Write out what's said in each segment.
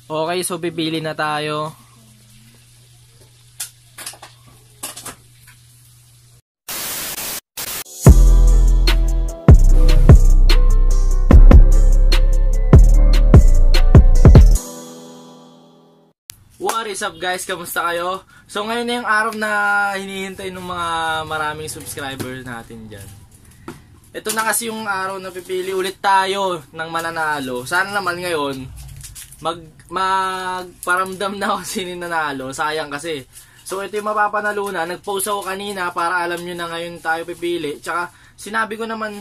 Okay, so pipili na tayo. What is up guys? Kamusta kayo? So ngayon na yung araw na hinihintay ng mga maraming subscribers natin dyan. Ito na kasi yung araw na pipili ulit tayo ng mananalo. Sana naman ngayon magparamdam na ako sino nanalo. Sayang kasi. So ito yung mapapanalunan. Nag-post ako kanina para alam nyo na ngayon tayo pipili. Tsaka sinabi ko naman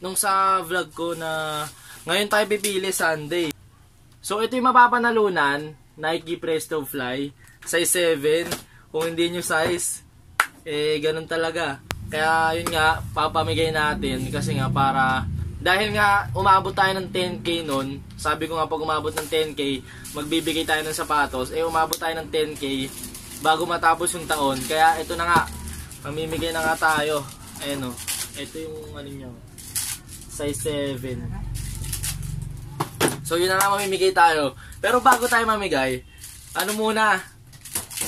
nung sa vlog ko na ngayon tayo pipili Sunday. So ito yung mapapanalunan. Nike Presto Fly. Size 7. Kung hindi nyo size, ganun talaga. Kaya yun nga, papamigay natin kasi nga para, dahil nga umabot tayo ng 10k nun, sabi ko nga pag umabot ng 10k, magbibigay tayo ng sapatos, umabot tayo ng 10k bago matapos yung taon. Kaya ito na nga, mamimigay na nga tayo. Ayan o, ito yung ano nyo, size 7. So yun na nga, mamimigay tayo. Pero bago tayo mamigay, ano muna,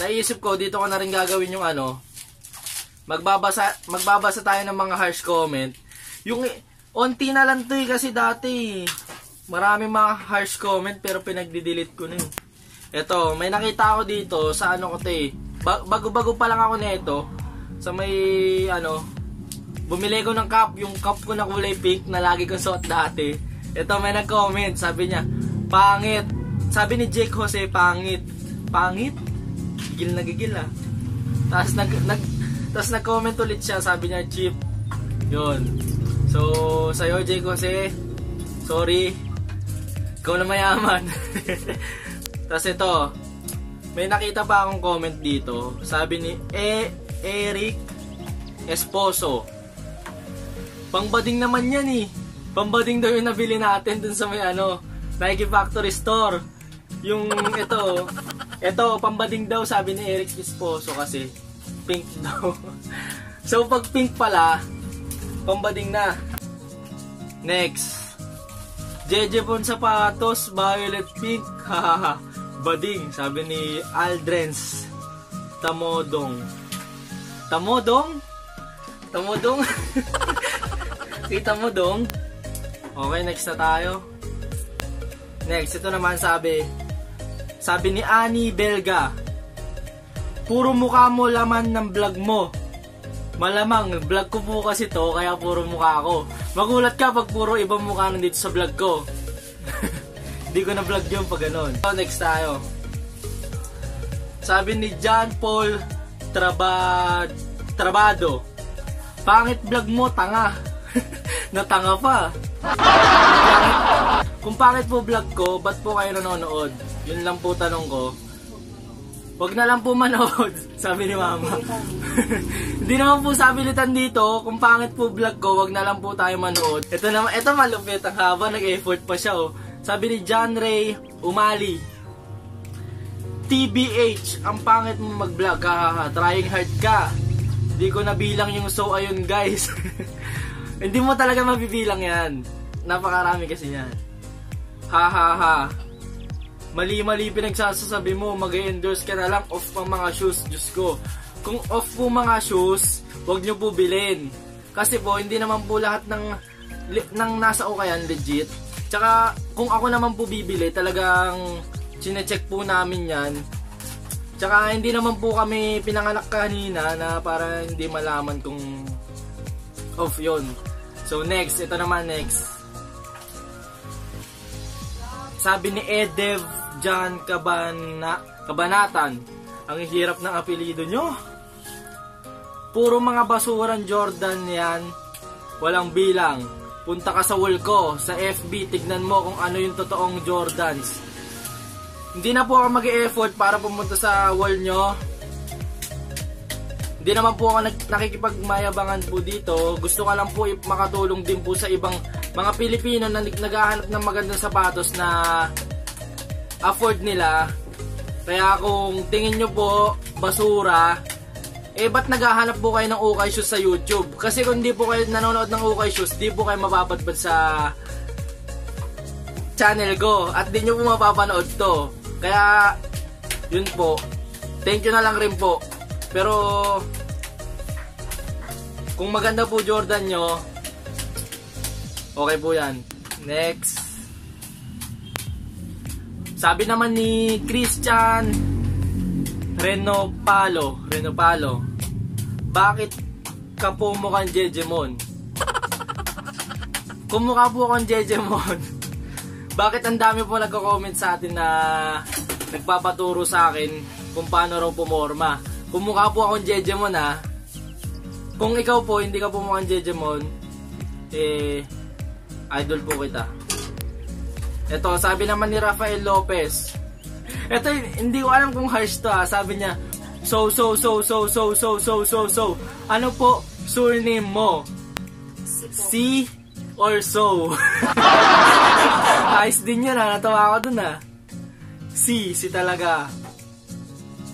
naisip ko, dito ko na rin gagawin yung ano, magbabasa tayo ng mga harsh comment. Yung onti na lang to kasi dati maraming mga harsh comment pero pinagdi-delete ko na. Ito, may nakita ako dito sa ano ko bago-bago pa lang ako nito sa may ano, bumili ko ng cup, yung cup ko na kulay pink na lagi kong suot dati. Ito, may nag-comment, sabi niya, pangit. Sabi ni Jake Jose, pangit. Pangit? Gigil na gigil ah. Tapos nag-comment ulit siya, sabi niya cheap. Yun. So, sa'yo Jake Jose, sorry. Ikaw na mayaman. Tapos ito, may nakita pa akong comment dito. Sabi ni Eric Esposo. Pangbading naman yan eh. Pangbading daw yung nabili natin dun sa may ano, Nike Factory Store. Yung ito, pambading daw sabi ni Eric Esposo kasi pink daw. So pag pink pala, pambading na. Next, JJ Bon Sapatos, violet pink. Hahaha, bading, sabi ni Aldrens Tamodong. Tamodong? Tamodong? Si Tamodong. Okay, next na tayo. Next, ito naman sabi ni Annie Belga, puro mukha mo laman ng vlog mo. Malamang, vlog ko po kasi to, kaya puro mukha ko. Magulat ka pag puro ibang mukha nandito sa vlog ko. Hindi ko na vlog yun pag ganun. So, next tayo. Sabi ni John Paul Trabado, pangit vlog mo, tanga. Natanga pa. Kung pangit po vlog ko, ba't po kayo nanonood? Yun lang po tanong ko. Wag na lang po manood, sabi ni mama. Hindi naman po sabilitan dito, kung pangit po vlog ko, wag na lang po tayo manood. Ito naman, ito malupit, ang haba, nag-effort pa siya oh. Sabi ni John Ray Umali, TBH, ang pangit mo mag-vlog, hahaha, trying hard ka. Hindi ko nabilang yung so ayun guys. Hindi mo talaga mabibilang yan. Napakarami kasi yan. Hahaha. Mali-mali pinagsasabi mo, mag-endorse ka na lang off pang mga shoes. Diyos ko. Kung off po mga shoes, huwag nyo po bilhin. Kasi po, hindi naman po lahat ng nasa ukayan legit. Tsaka, kung ako naman po bibili, talagang chinecheck po namin yan. Tsaka, hindi naman po kami pinanganak kanina na para hindi malaman kung off yun. So, next. Ito naman, next. Sabi ni Edev John Kabanatan, ang hirap ng apelido nyo. Puro mga basurang Jordan yan, walang bilang. Punta ka sa wall ko, sa FB, tignan mo kung ano yung totoong Jordans. Hindi na po ako mag-e-effort para pumunta sa wall nyo. Hindi naman po ako nakikipagmayabangan po dito. Gusto ka lang po makatulong din po sa ibang mga Pilipino na naghahanap ng magandang sapatos na afford nila. Kaya kung tingin nyo po basura, ba't naghahanap po kayo ng ukay shoes sa YouTube? Kasi kung di po kayo nanonood ng ukay shoes, di po kayo mababadbad sa channel ko at di nyo po mapapanood to. Kaya, yun po. Thank you na lang rin po. Pero, kung maganda po Jordan nyo, okay po yan. Next. Sabi naman ni Christian Renopalo, bakit ka po mukhang Jejemon? Kung mukha po akong Jejemon, bakit ang dami po nagko-comment sa atin na nagpapaturo sa akin kung paano raw pumorma? Kung mukha po akong Jejemon ha, kung ikaw po hindi ka po mukhang Jejemon, idol po kita. Ito, sabi naman ni Rafael Lopez. Ito, hindi ko alam kung harsh to ha. Sabi niya, so. Ano po surname mo? Si or so? Ayos din yun ha. Natawa ako dun ha. Si talaga.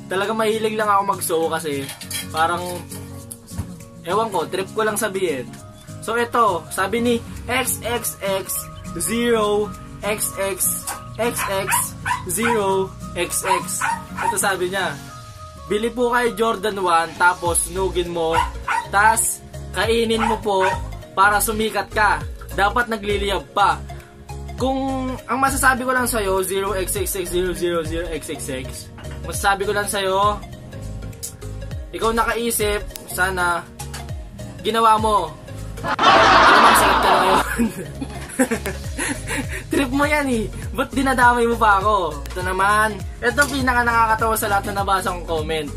Talaga mahilig lang ako mag-so kasi parang, ewan ko, trip ko lang sabihin. So ito, sabi ni XXX0XX0XX. Ito sabi niya, bili po kay Jordan 1 tapos nugin mo, tas kainin mo po para sumikat ka. Dapat nagliliyab pa. Kung ang masasabi ko lang sa'yo, 0xxx000xxx, masasabi ko lang sa'yo, ikaw nakaisip, sana ginawa mo. Alam ang sakit ka na ngayon. Trip mo yan eh. Ba't dinadamay mo pa ako? Ito naman, ito pinaka nakakatawa sa lahat na nabasa kong comment.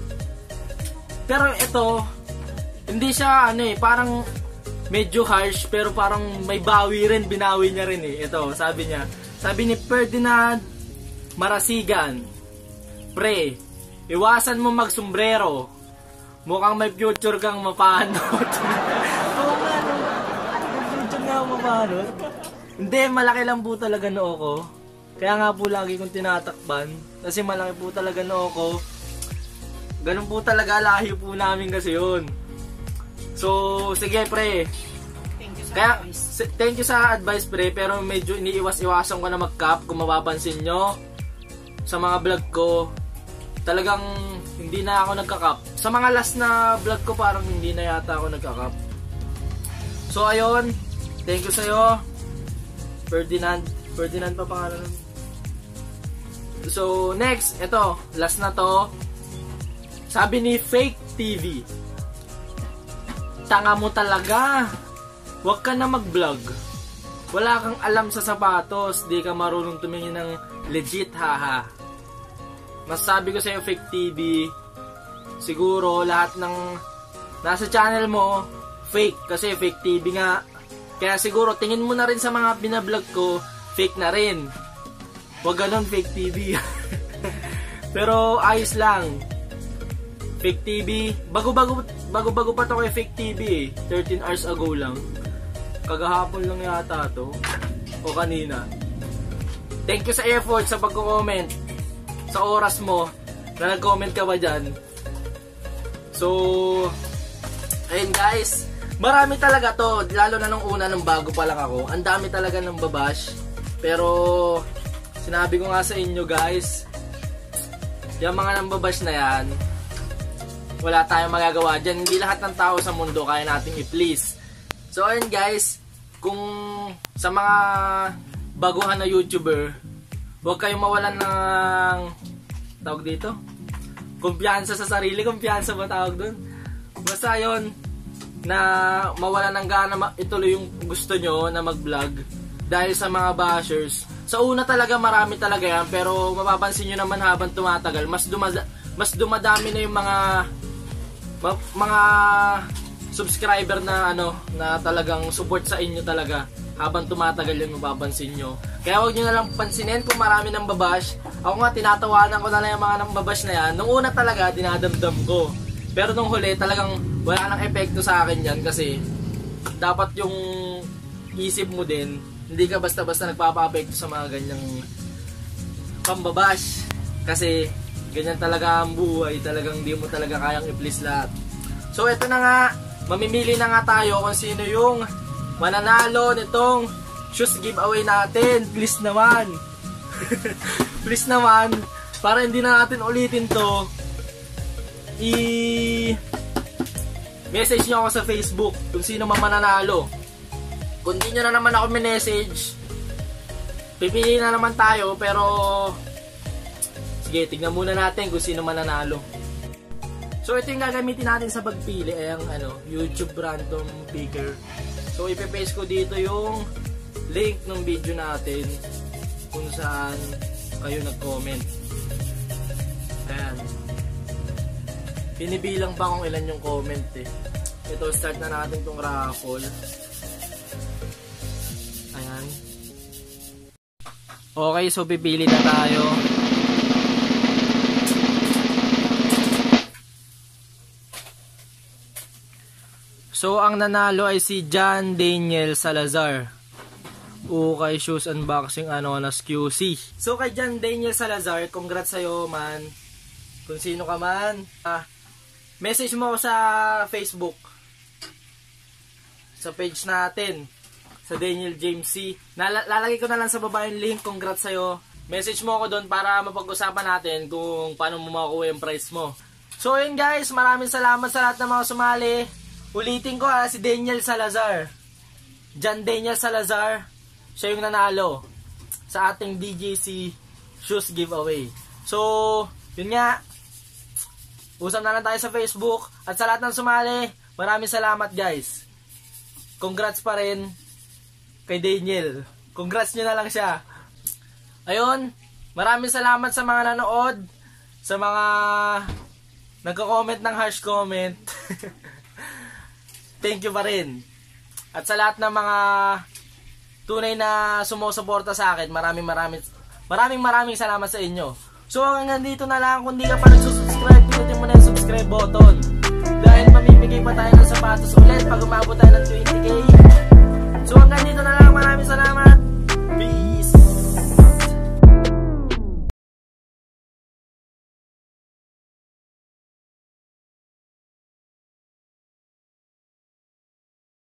Pero ito, hindi siya parang medyo harsh, pero parang may bawi rin, binawi niya rin eh. Ito, sabi niya, sabi ni Ferdinand Marasigan, pre, iwasan mo magsombrero. Mukhang may future kang mapanot. Oo nga, no? May future nga mapanot. Hindi, malaki lang po talaga noo ko. Kaya nga po lagi kong tinatakban. Kasi malaki po talaga noo ko. Ganun po talaga, lahi po namin kasi yun. So, sige pre. Thank you sa advice pre. Pero medyo iniiwas-iwasan ko na mag-cap. Kung mapapansin nyo sa mga vlog ko, talagang hindi na ako nagka-cap. Sa mga last na vlog ko parang hindi na yata ako nagka-cap. So ayun, thank you sa'yo Ferdinand pa pangalan. So next, ito, last na to. Sabi ni Fake TV, tanga mo talaga, wag ka na mag-vlog. Wala kang alam sa sapatos, di ka marunong tumingin ng legit, haha. Masasabi ko sa'yo Fake TV, siguro lahat ng nasa channel mo fake, kasi Fake TV nga. Kaya siguro tingin mo na rin sa mga binablog ko, fake na rin. Wag ganun Fake TV. Pero ayos lang. Fake TV, bago-bago pa to kay Fake TV 13 hours ago lang. Kagahapon lang yata to. O kanina. Thank you sa effort, sa pagko-comment, sa oras mo na nag-comment ka ba dyan. So, ayun guys, marami talaga to, lalo na nung una, nung bago pa lang ako, ang dami talaga ng babash. Pero sinabi ko nga sa inyo guys, yung mga nambabash na yan, wala tayong magagawa dyan. Hindi lahat ng tao sa mundo kaya nating i-please. So ayun guys, kung sa mga baguhan na YouTuber, huwag kayong mawalan ng tawag dito, kumpiyansa sa sarili. Kumpiyansa ba tawag dun? Basta yun, na mawalan ng gana ituloy yung gusto nyo na mag-vlog dahil sa mga bashers. Sa una talaga marami talaga yan, pero mapapansin nyo naman habang tumatagal, mas dumadami na yung mga subscriber na na talagang support sa inyo talaga. Habang tumatagal yung mapapansin nyo. Kaya huwag nyo na lang pansinin kung marami nang babash. Ako nga, tinatawanan ko na lang yung mga nang babash na yan. Nung una talaga, dinadamdam ko. Pero nung huli, talagang wala nang epekto sa akin yan. Kasi dapat yung isip mo din, hindi ka basta-basta nagpapa-apekto sa mga ganyang pambabash. Kasi ganyan talaga ang buhay. Talagang hindi mo talaga kayang i-please lahat. So ito na nga, mamimili na nga tayo kung sino yung mananalo nitong shoes giveaway natin. Please naman. Please naman. Para hindi na natin ulitin to. Message nyo ako sa Facebook kung sino man mananalo. Kung di nyo na naman ako message, pipili na naman tayo. Pero sige, tignan muna natin kung sino mananalo. So ito yung gagamitin natin sa pagpili, ay ang YouTube random picker. So ipe-paste ko dito yung link ng video natin kung saan kayo nag-comment. Ayan. Pinibilang pa kung ilan yung comment eh. Ito, start na natin tong raffle. Ayan. Okay, so pipili na tayo. So, ang nanalo ay si John Daniel Salazar. Kay Shoes Unboxing Anonas QC. So, kay John Daniel Salazar, congrats sa'yo, man. Kung sino ka man. Message mo ako sa Facebook. Sa page natin. Sa Daniel James C. Lalagay ko na lang sa baba yung link. Congrats sa'yo. Message mo ako doon para mapag-usapan natin kung paano mo makuha yung prize mo. So, yun guys. Maraming salamat sa lahat ng mga sumali. Ulitin ko si Daniel Salazar. John Daniel Salazar. Siya yung nanalo sa ating DJC shoes giveaway. So, yun nga. Usap na lang tayo sa Facebook. At sa lahat ng sumali, maraming salamat guys. Congrats pa rin kay Daniel. Congrats nyo na lang siya. Ayun, maraming salamat sa mga nanood. Sa mga nagko-comment ng harsh comment. Thank you pa rin. At sa lahat ng mga tunay na sumusuporta sa akin, maraming salamat sa inyo. So hanggang dito na lang. Kung di ka pa nagsusubscribe, pinutin mo na yung subscribe button. Dahil mamimigay pa tayo ng sapatos ulit pag umabot tayo ng